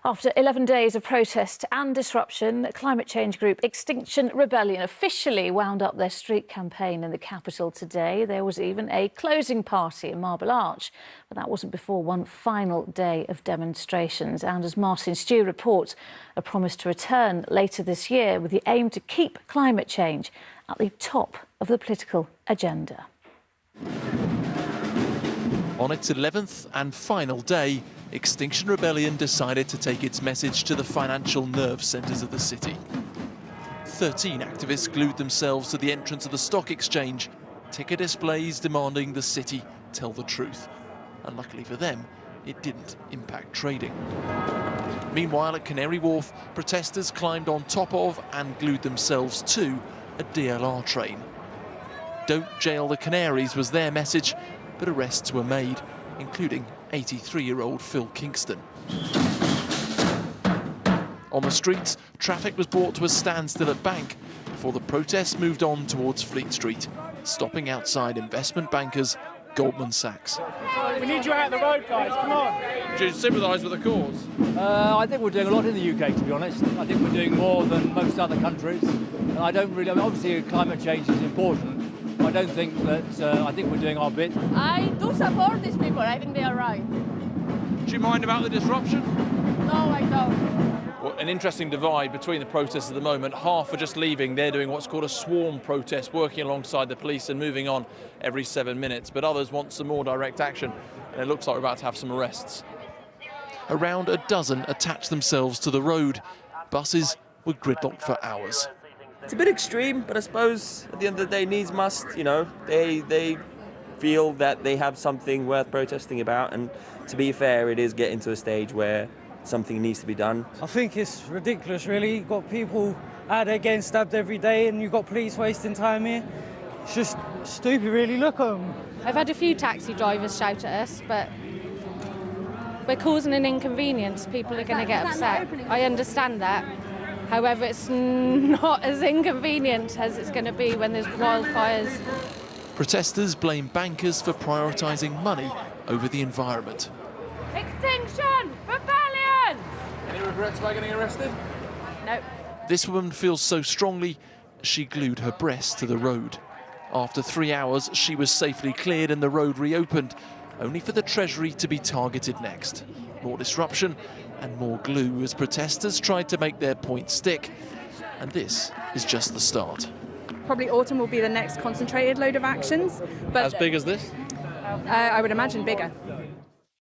After 11 days of protest and disruption, climate change group Extinction Rebellion officially wound up their street campaign in the capital today. There was even a closing party in Marble Arch, but that wasn't before one final day of demonstrations. And as Martin Stew reports, a promise to return later this year with the aim to keep climate change at the top of the political agenda. On its 11th and final day, Extinction Rebellion decided to take its message to the financial nerve centres of the city. 13 activists glued themselves to the entrance of the stock exchange, ticker displays demanding the city tell the truth. And luckily for them, it didn't impact trading. Meanwhile, at Canary Wharf, protesters climbed on top of and glued themselves to a DLR train. Don't jail the Canaries was their message, but arrests were made, including 83-year-old Phil Kingston. On the streets, traffic was brought to a standstill at Bank before the protests moved on towards Fleet Street, stopping outside investment bankers Goldman Sachs. We need you out of the road, guys, come on. Do you sympathise with the cause? I think we're doing a lot in the UK, to be honest. I think we're doing more than most other countries. And I don't really, obviously climate change is important. I don't think that, I think we're doing our bit. I do support these people, I think they are right. Do you mind about the disruption? No, I don't. Well, an interesting divide between the protests at the moment. Half are just leaving. They're doing what's called a swarm protest, working alongside the police and moving on every 7 minutes. But others want some more direct action, and it looks like we're about to have some arrests. Around a dozen attached themselves to the road. Buses were gridlocked for hours. It's a bit extreme, but I suppose at the end of the day, needs must. You know, they feel that they have something worth protesting about, and to be fair, it is getting to a stage where something needs to be done. I think it's ridiculous, really. You've got people out there getting stabbed every day, and you've got police wasting time here. It's just stupid, really. Look at them. I've had a few taxi drivers shout at us, but we're causing an inconvenience. People are going to get upset. I understand that. However, it's not as inconvenient as it's going to be when there's wildfires. Protesters blame bankers for prioritising money over the environment. Extinction Rebellion! Any regrets about getting arrested? No. This woman feels so strongly, she glued her breast to the road. After 3 hours, she was safely cleared and the road reopened, only for the Treasury to be targeted next. More disruption and more glue as protesters tried to make their point stick. And this is just the start. Probably autumn will be the next concentrated load of actions. But as big as this? I would imagine bigger.